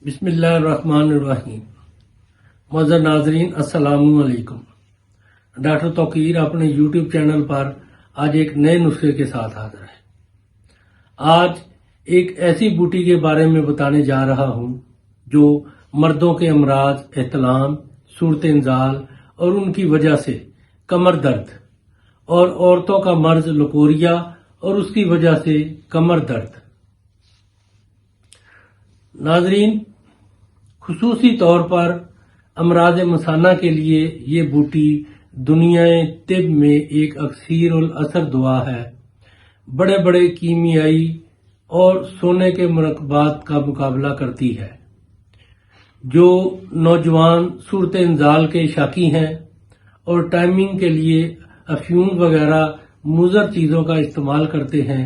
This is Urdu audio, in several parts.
بسم اللہ الرحمن الرحیم۔ معزز ناظرین السلام علیکم۔ ڈاکٹر توقیر اپنے یوٹیوب چینل پر آج ایک نئے نسخے کے ساتھ حاضر ہے۔ آج ایک ایسی بوٹی کے بارے میں بتانے جا رہا ہوں جو مردوں کے امراض احتلام، صورت انزال اور ان کی وجہ سے کمر درد، اور عورتوں کا مرض لکوریا اور اس کی وجہ سے کمر درد۔ ناظرین، خصوصی طور پر امراض مثانہ کے لیے یہ بوٹی دنیا طب میں ایک اکثیر الاثر دوا ہے۔ بڑے بڑے کیمیائی اور سونے کے مرکبات کا مقابلہ کرتی ہے۔ جو نوجوان صورت انزال کے شاکی ہیں اور ٹائمنگ کے لیے افیون وغیرہ مضر چیزوں کا استعمال کرتے ہیں،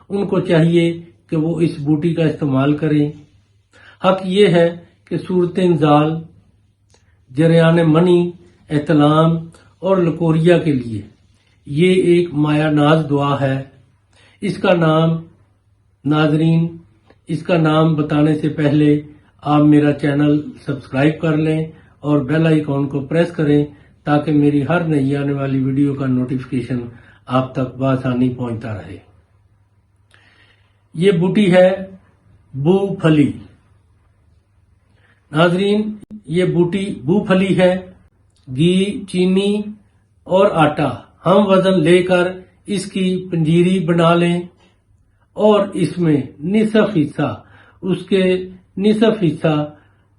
ان کو چاہیے کہ وہ اس بوٹی کا استعمال کریں۔ حق یہ ہے کہ صورت انزال، جریان منی، احتلام اور لکوریا کے لیے یہ ایک مایہ ناز دعا ہے۔ اس کا نام بتانے سے پہلے آپ میرا چینل سبسکرائب کر لیں اور بیل آئیکن کو پریس کریں تاکہ میری ہر نئی آنے والی ویڈیو کا نوٹیفیکیشن آپ تک بآسانی پہنچتا رہے۔ یہ بوٹی ہے بو پھلی۔ ناظرین، یہ بوٹی بو پھلی ہے۔ گھی، چینی اور آٹا ہم وزن لے کر اس کی پنجیری بنا لیں اور اس میں نصف حصہ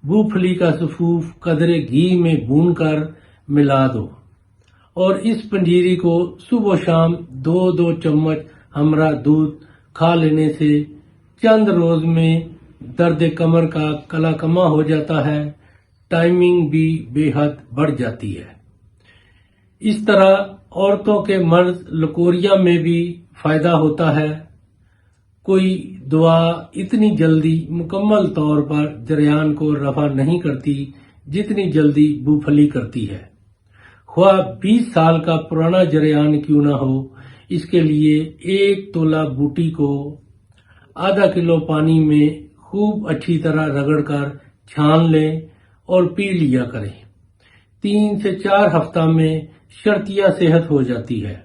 بو پھلی کا سفوف قدرے گھی میں بھون کر ملا دو اور اس پنجیری کو صبح و شام 2 چمچ ہمراہ دودھ کھا لینے سے چند روز میں درد کمر کا کلا کما ہو جاتا ہے، ٹائمنگ بھی بے حد بڑھ جاتی ہے۔ اس طرح عورتوں کے مرض لکوریا میں بھی فائدہ ہوتا ہے۔ کوئی دوا اتنی جلدی مکمل طور پر جریان کو رفع نہیں کرتی جتنی جلدی بو پھلی کرتی ہے۔ خواہ 20 سال کا پرانا جریان کیوں نہ ہو، اس کے لیے 1 تولہ بوٹی کو ½ کلو پانی میں خوب اچھی طرح رگڑ کر چھان لیں اور پی لیا کریں۔ 3 سے 4 ہفتہ میں شرطیہ صحت ہو جاتی ہے۔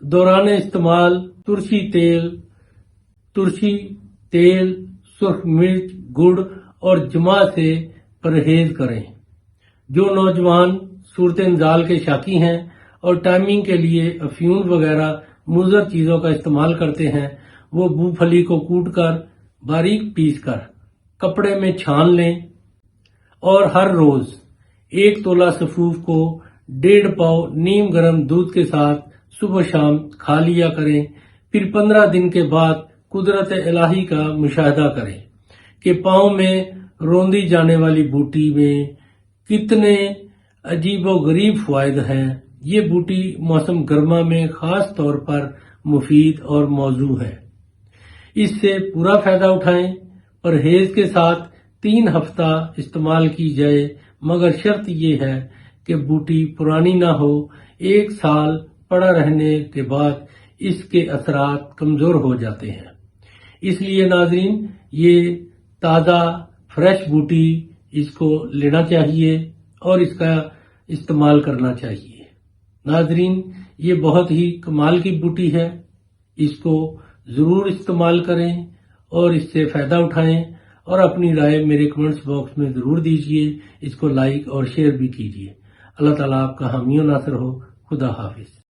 دوران استعمال ترشی تیل، سرخ مرچ، گڑ اور جماع سے پرہیز کریں۔ جو نوجوان صورت انزال کے شاکی ہیں اور ٹائمنگ کے لیے افیون وغیرہ مضر چیزوں کا استعمال کرتے ہیں، وہ بو پھلی کو کوٹ کر باریک پیس کر کپڑے میں چھان لیں اور ہر روز 1 تولہ سفوف کو 1.5 پاؤ نیم گرم دودھ کے ساتھ صبح شام کھا لیا کریں۔ پھر 15 دن کے بعد قدرت الہی کا مشاہدہ کریں کہ پاؤں میں روندی جانے والی بوٹی میں کتنے عجیب و غریب فوائد ہیں۔ یہ بوٹی موسم گرما میں خاص طور پر مفید اور موزوں ہے۔ اس سے پورا فائدہ اٹھائیں۔ پرہیز کے ساتھ 3 ہفتہ استعمال کی جائے، مگر شرط یہ ہے کہ بوٹی پرانی نہ ہو۔ 1 سال پڑا رہنے کے بعد اس کے اثرات کمزور ہو جاتے ہیں۔ اس لیے ناظرین، یہ تازہ فریش بوٹی اس کو لینا چاہیے اور اس کا استعمال کرنا چاہیے۔ ناظرین، یہ بہت ہی کمال کی بوٹی ہے۔ اس کو ضرور استعمال کریں اور اس سے فائدہ اٹھائیں اور اپنی رائے میرے کمنٹس باکس میں ضرور دیجیے۔ اس کو لائک اور شیئر بھی کیجیے۔ اللہ تعالیٰ آپ کا حامی و ناصر ہو۔ خدا حافظ۔